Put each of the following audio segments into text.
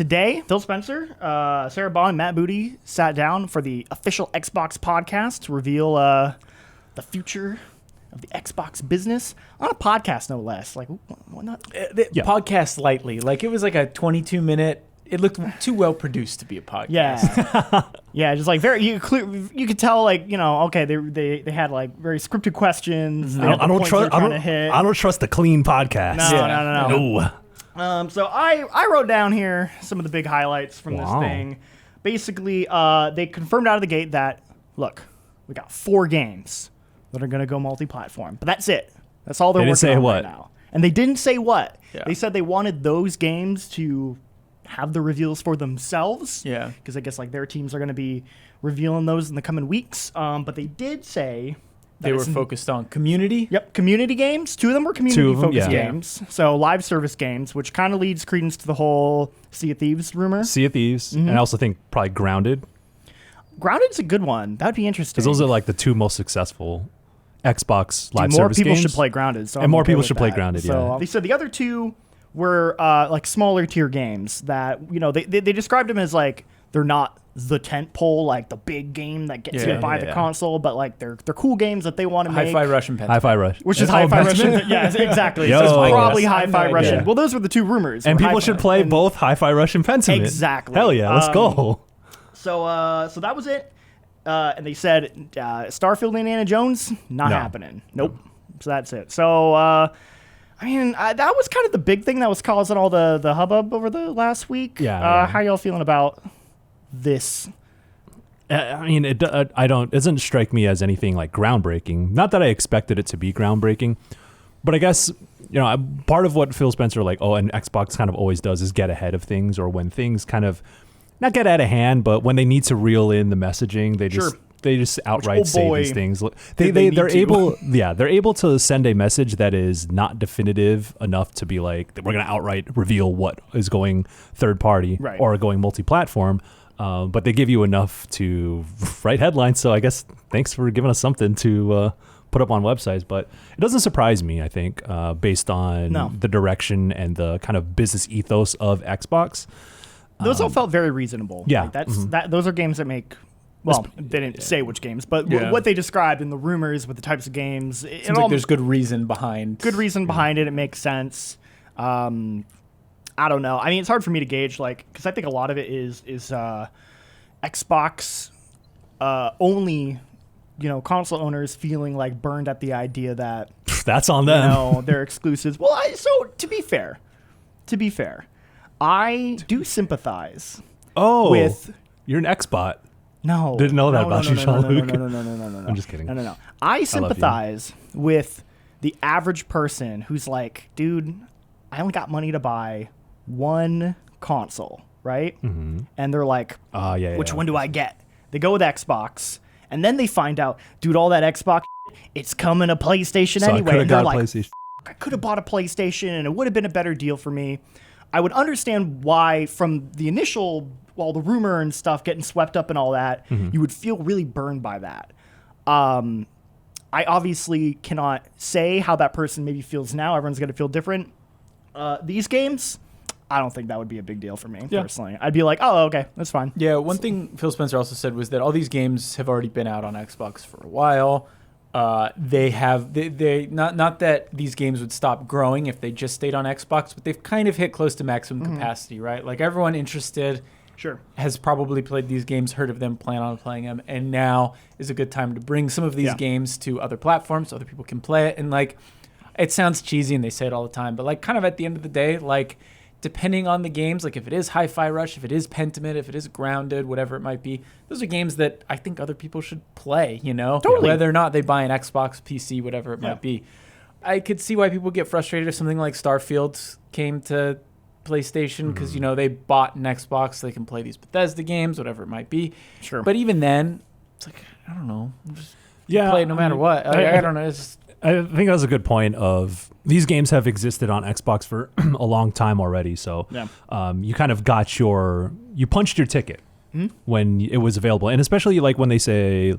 today, Phil Spencer, Sarah Bond, Matt Booty sat down for the official Xbox podcast to reveal the future of the Xbox business on a podcast, no less. Like, why not? Podcast lightly. Like, it was like a 22-minute. It looked too well produced to be a podcast. Yeah, yeah, just like very. You could tell, like, you know, okay, they had like very scripted questions. I don't trust the clean podcast. No. So I wrote down here some of the big highlights from this thing. Basically, they confirmed out of the gate that, look, we got 4 games that are going to go multi-platform. But that's it. That's all they're working on right now. And they didn't say what. Yeah. They said they wanted those games to have the reveals for themselves. Yeah. Because I guess like their teams are going to be revealing those in the coming weeks. But they did say they were focused on community. Yep, community games. 2 of them were community-focused games. So live service games, which kind of leads credence to the whole Sea of Thieves rumor. Sea of Thieves. And I also think probably Grounded. Grounded's a good one. That would be interesting. Because those are like the 2 most successful Xbox live service games. More people should play Grounded. So and more people should play Grounded, so they said the other 2 were like smaller tier games that, you know, they described them as like they're not the tent pole, like the big game that gets you to buy the console, but like they're cool games that they want to make. Hi-Fi Russian Pentiment. Hi-Fi Rush. Which is Hi-Fi Russian. Yes, exactly. So it's probably Hi-Fi Russian. Yeah. Well, those were the 2 rumors. And people should play both Hi-Fi Rush and Pentiment. Exactly. Hell yeah, let's go. So that was it. And they said Starfield Indiana Jones, not happening. Nope. So that's it. So, I mean, that was kind of the big thing that was causing all the hubbub over the last week. Yeah. How y'all feeling about this? I mean, it doesn't strike me as anything like groundbreaking. Not that I expected it to be groundbreaking, but I guess, you know, part of what Phil Spencer and Xbox kind of always does is get ahead of things, or when things kind of not get out of hand, but when they need to reel in the messaging, they just outright say these things. They're able to send a message that is not definitive enough to be like, we're going to outright reveal what is going third party or going multi-platform. But they give you enough to write headlines. So I guess thanks for giving us something to put up on websites. But it doesn't surprise me, I think, based on the direction and the kind of business ethos of Xbox. Those all felt very reasonable. Yeah. Like those are games that make... Well, they didn't say which games, but what they described in the rumors with the types of games... Seems like there's good reason behind... Good reason behind it. It makes sense. I don't know. I mean, it's hard for me to gauge, like, because I think a lot of it is Xbox only, you know, console owners feeling like burned at the idea that... That's on them. You know, they're exclusives. Well, so to be fair, I do sympathize with... You're an Xbot. No. Didn't know that about you, Jean-Luc. No. I'm just kidding. No. I sympathize with the average person who's like, dude, I only got money to buy 1 console, right? Mm-hmm. And they're like, which one do I get? They go with Xbox, and then they find out, dude, all that Xbox, it's coming to PlayStation anyway. And they're like, I could have bought a PlayStation, and it would have been a better deal for me. I would understand why from the initial, the rumor and stuff getting swept up and all that, you would feel really burned by that. I obviously cannot say how that person maybe feels now. Everyone's going to feel different. These games, I don't think that would be a big deal for me personally. I'd be like, oh, okay, that's fine. Yeah, one thing Phil Spencer also said was that all these games have already been out on Xbox for a while. They not that these games would stop growing if they just stayed on Xbox, but they've kind of hit close to maximum capacity, right? Like everyone interested has probably played these games, heard of them, plan on playing them, and now is a good time to bring some of these games to other platforms so other people can play it. And like, it sounds cheesy and they say it all the time, but like kind of at the end of the day, like depending on the games, like if it is Hi-Fi Rush, if it is Pentiment, if it is Grounded, whatever it might be, those are games that I think other people should play, you know? Totally. Whether or not they buy an Xbox, PC, whatever it might be. I could see why people get frustrated if something like Starfield came to PlayStation because, you know, they bought an Xbox so they can play these Bethesda games, whatever it might be. Sure. But even then, it's like, I don't know. Just play it no matter what. I don't know. It's just... I think that's a good point of these games have existed on Xbox for a long time already. So you kind of got you punched your ticket when it was available. And especially like when they say,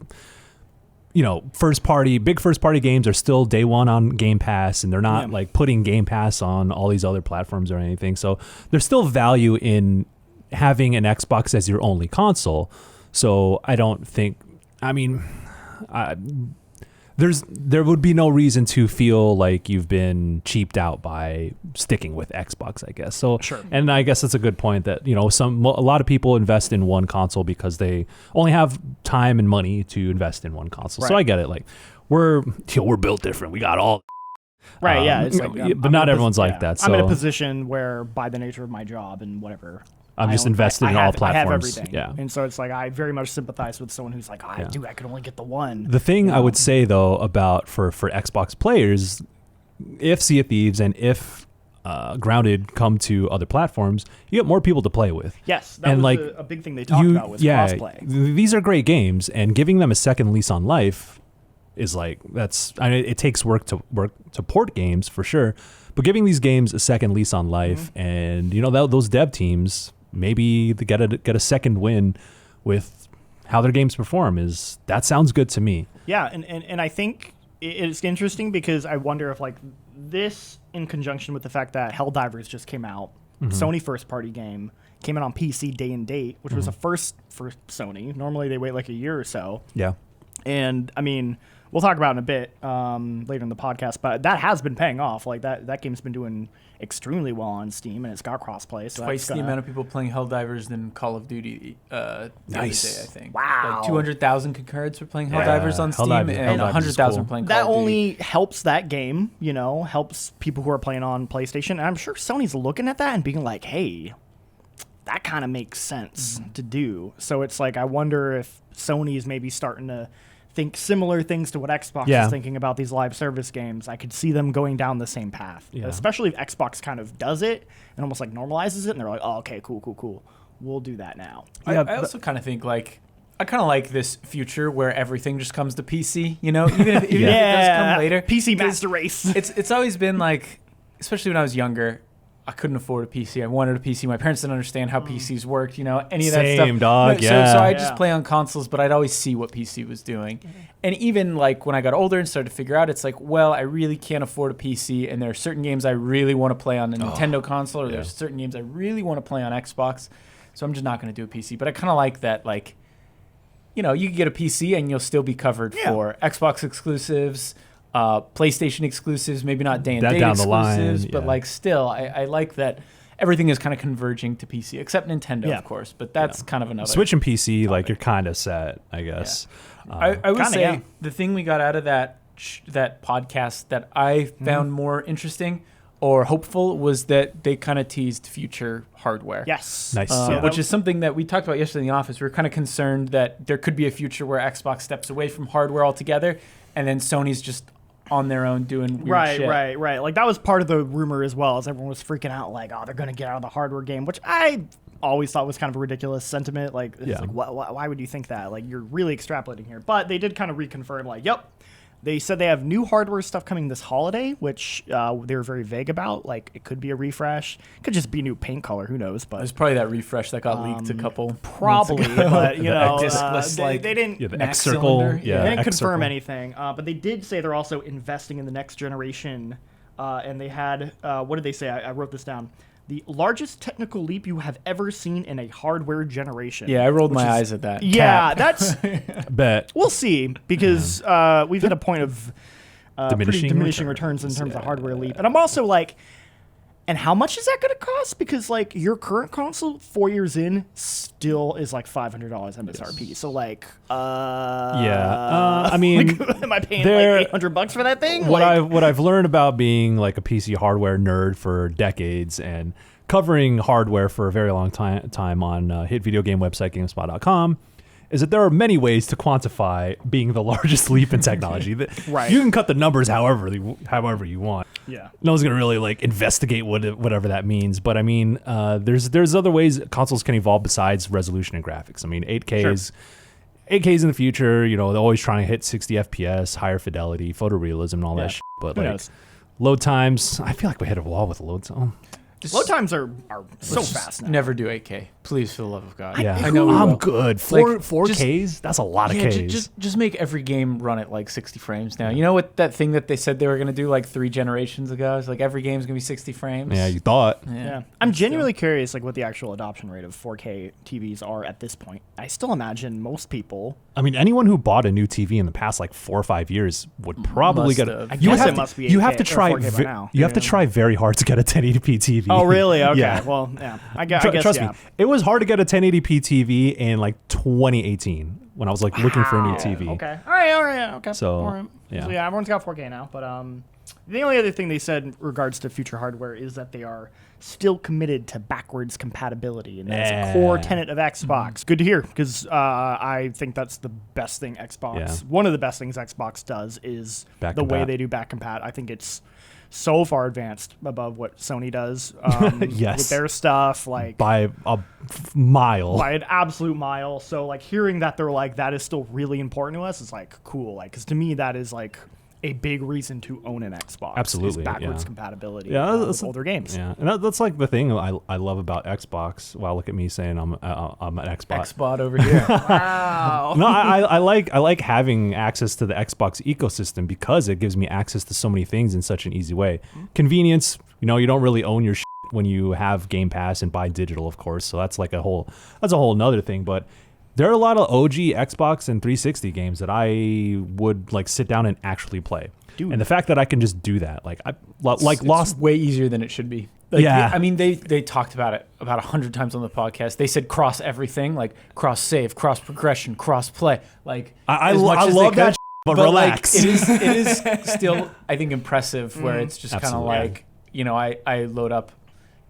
you know, big first party games are still day one on Game Pass, and they're not like putting Game Pass on all these other platforms or anything. So there's still value in having an Xbox as your only console. So I don't think, there would be no reason to feel like you've been cheaped out by sticking with Xbox, I guess. So, sure. And I guess that's a good point that, a lot of people invest in one console because they only have time and money to invest in one console. Right. So I get it. Like we're built different. We got all. Right. Yeah. It's like, but not everyone's like that. So I'm in a position where by the nature of my job and whatever, I'm just invested in all platforms. I have everything. Yeah. And so it's like I very much sympathize with someone who's like, I could only get the one. The thing I would say though about for Xbox players, if Sea of Thieves and if Grounded come to other platforms, you get more people to play with. Yes, that was a big thing they talked about was crossplay. These are great games, and giving them a second lease on life is it takes work to port games for sure, but giving these games a second lease on life, and those dev teams maybe they get a second win with how their games perform that sounds good to me. Yeah, and I think it's interesting because I wonder if like this in conjunction with the fact that Helldivers just came out, Sony first party game, came out on PC day and date, which was a first for Sony. Normally they wait like a year or so. Yeah. And I mean, we'll talk about it in a bit later in the podcast, but that has been paying off. Like that game's been doing extremely well on Steam, and it's got crossplay. So twice the amount of people playing Helldivers than Call of Duty the nice. other day, I think. Wow. Like 200,000 concurrents were playing Helldivers on Steam, and 100,000 playing Call that of Duty. only helps that game, helps people who are playing on PlayStation. And I'm sure Sony's looking at that and being like, hey, that kind of makes sense to do. So it's like, I wonder if Sony is maybe starting to think similar things to what Xbox is thinking about these live service games. I could see them going down the same path, especially if Xbox kind of does it and almost like normalizes it, and they're like, oh, okay, cool. We'll do that now. I also kind of think I kind of like this future where everything just comes to PC, even if it does come later. PC master race. It's always been like, especially when I was younger, I couldn't afford a PC. I wanted a PC. My parents didn't understand how PCs worked, any of that stuff. Same, dog, So I just play on consoles, but I'd always see what PC was doing. And even like when I got older and started to figure out, it's like, well, I really can't afford a PC, and there are certain games I really want to play on a Nintendo console, or there's certain games I really want to play on Xbox. So I'm just not going to do a PC. But I kind of like that, like, you can get a PC and you'll still be covered for Xbox exclusives, PlayStation exclusives, maybe not day and date exclusives, but like still, I like that everything is kind of converging to PC, except Nintendo, of course. But that's kind of another Switch and PC, like you're kind of set, I guess. Yeah. I would say the thing we got out of that podcast that I found more interesting or hopeful was that they kind of teased future hardware. Yes. Nice. Which is something that we talked about yesterday in the office. We were kind of concerned that there could be a future where Xbox steps away from hardware altogether, and then Sony's just on their own doing weird shit. Right. Like that was part of the rumor as well, as everyone was freaking out like, oh, they're going to get out of the hardware game, which I always thought was kind of a ridiculous sentiment. Like, it's like why would you think that? Like, you're really extrapolating here. But they did kind of reconfirm, like, yep. They said they have new hardware stuff coming this holiday, which they were very vague about. Like, it could be a refresh. It could just be a new paint color. Who knows? But there's probably that refresh that got leaked a couple probably, but they didn't. The X circle. They didn't confirm anything. But they did say they're also investing in the next generation. And they had what did they say? I wrote this down. The largest technical leap you have ever seen in a hardware generation. Yeah, I rolled my eyes at that. Yeah, that's... Bet. We'll see, because we've hit a point of diminishing returns in terms of hardware leap. And I'm also like, and how much is that going to cost? Because, like, your current console, 4 years in, still is like $500 MSRP. So, like, I mean, like, am I paying like $800 for that thing? What I've learned about being like a PC hardware nerd for decades and covering hardware for a very long time on hit video game website GameSpot.com is that there are many ways to quantify being the largest leap in technology. Right. You can cut the numbers however you want. Yeah. No one's gonna really like investigate whatever that means. But I mean, there's other ways consoles can evolve besides resolution and graphics. I mean, 8K is in the future. They're always trying to hit 60 FPS, higher fidelity, photorealism, and all that shit. But like load times, I feel like we hit a wall with load time. Load times are so fast now. Never do 8K, please. Please, for the love of God. Yeah, I know I'm good. Four just- Ks. That's a lot of Ks. Just make every game run at like 60 frames now. You know what that thing that they said they were going to do like 3 generations ago? It's like every game's going to be 60 frames. Yeah, you thought. Yeah. I'm genuinely curious like what the actual adoption rate of 4K TVs are at this point. I still imagine most people. I mean, anyone who bought a new TV in the past like 4 or 5 years would probably get. have. I guess it must be 8K You have to try. or 4K by now. You have to try very hard to get a 1080p TV. Oh, really? Okay. Yeah. Well, yeah. I guess. Trust Yeah. me, it was hard to get a 1080p TV in like 2018 when I was like looking for a new TV. Okay. All right. Okay. So, All right. yeah. So yeah, everyone's got 4K now. But the only other thing they said in regards to future hardware is that they are still committed to backwards compatibility, and that's a core tenet of Xbox. Good to hear, because I think that's the best thing Xbox. Yeah. One of the best things Xbox does is Back the way compat. they do back compat. I think it's so far advanced above what Sony does Yes. with their stuff. Like By a mile. by an absolute mile. So like hearing that they're like that is still really important to us is like cool. Like because to me that is like a big reason to own an Xbox. Absolutely, is backwards yeah. compatibility. Yeah, with older games. Yeah, and that's like the thing I love about Xbox. Wow, look at me saying I'm an Xbox. Xbot over here. Wow. No, I like having access to the Xbox ecosystem because it gives me access to so many things in such an easy way. Convenience, you don't really own your shit when you have Game Pass and buy digital, of course. So that's like a whole nother thing. But there are a lot of OG Xbox and 360 games that I would like sit down and actually play. Dude. And the fact that I can just do that, like It's Lost. way easier than it should be. Like, Yeah. I mean, they talked about it about 100 times on the podcast. They said cross everything, like cross save, cross progression, cross play. Like I as much as love they that, could, but like, relax. it is still, I think, impressive. Where it's just kind of Absolutely. like, I load up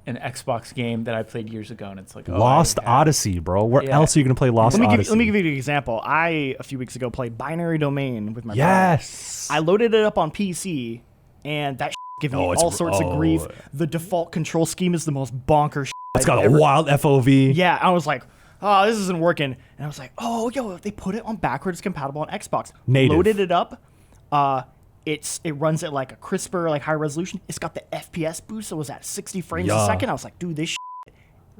an Xbox game that I played years ago, and it's like Lost Odyssey, bro. Where Yeah. else are you gonna play Lost Odyssey? Let me give you an example. I a few weeks ago played Binary Domain with my brother. Yes. I loaded it up on PC, and that gave me all sorts of grief. The default control scheme is the most bonkers. It's got a wild FOV. Yeah, I was like, oh, this isn't working. And I was like, oh, yo, they put it on backwards compatible on Xbox. Native. Loaded it up. It runs at like a crisper, like high resolution. It's got the FPS boost, so it was at 60 frames a Yeah. second. I was like, dude, this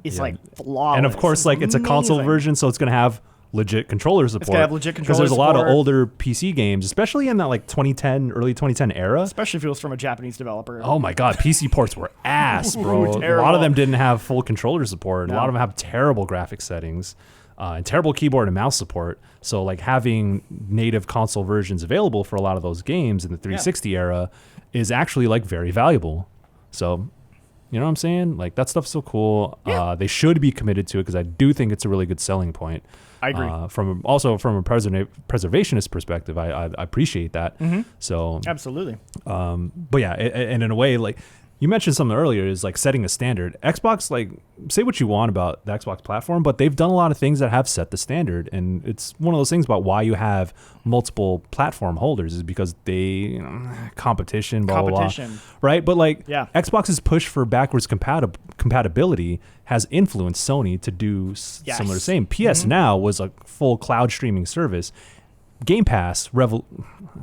is Yeah. like flawless. And of course, like it's a console amazing. version, so it's gonna have legit controller support. gonna have legit because there's a controller lot of support. older PC games, especially in that like 2010, early 2010 era. Especially if it was from a Japanese developer. Oh my god, PC ports were ass, bro. Ooh, A lot terrible. of them didn't have full controller support. No. A lot of them have terrible graphic settings and terrible keyboard and mouse support. So like having native console versions available for a lot of those games in the 360 era is actually like very valuable. So, you know what I'm saying? Like that stuff's so cool. Yeah. They should be committed to it because I do think it's a really good selling point. I agree. From a preservationist perspective, I appreciate that. So Absolutely. but yeah, and in a way, like you mentioned something earlier, is like setting a standard. Xbox, like say what you want about the Xbox platform, but they've done a lot of things that have set the standard, and it's one of those things about why you have multiple platform holders is because they competition, blah, blah, Competition. blah, right? But like Yeah. Xbox's push for backwards compatibility has influenced Sony to do Yes. similar same. PS Now was a full cloud streaming service. Game Pass, I don't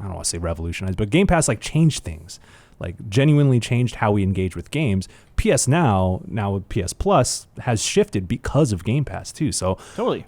want to say revolutionized, but Game Pass like changed things, like genuinely changed how we engage with games. PS Now with PS Plus has shifted because of Game Pass too. So Totally.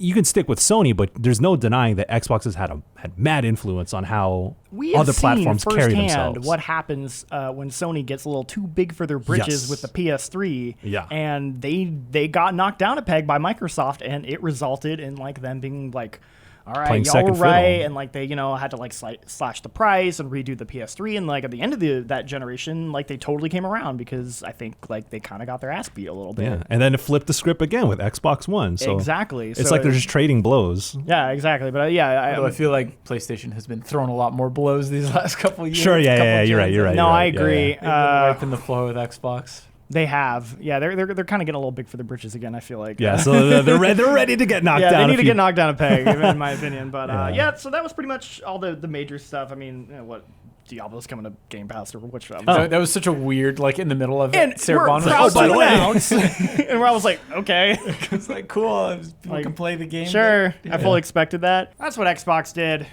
You can stick with Sony, but there's no denying that Xbox has had mad influence on how We have other platforms seen carry firsthand themselves. what happens when Sony gets a little too big for their britches Yes. with the PS3. Yeah. And they got knocked down a peg by Microsoft, and it resulted in like them being like, all right, Playing y'all second were right, fiddle. and like they had to like slash the price and redo the PS3, and like at the end of that generation, like they totally came around because I think like they kind of got their ass beat a little bit. Yeah, and then it flipped the script again with Xbox One. So Exactly. It's So like they're just trading blows. Yeah, exactly. But yeah, Although I feel like PlayStation has been throwing a lot more blows these last couple of years. Sure, yeah, couple yeah, you're right, gens. you're right. no, you're I right, yeah, agree. yeah. They've been wiping the floor with Xbox. They have. Yeah, they're kind of getting a little big for the britches again, I feel like. Yeah, so they're ready to get knocked Yeah, down. they need a to few- get knocked down a peg, in my opinion. But Yeah. yeah, so that was pretty much all the major stuff. I mean, what Diablo's coming to Game Pass or which? That was such a weird, like in the middle of it. And Sarah we're Bond was proud like, by to the way. announce, and I was like, okay, it's like cool. People Like, can play the game. sure. I fully expected that. That's what Xbox did.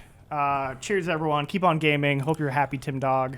Cheers, everyone. Keep on gaming. Hope you're happy, Tim Dog.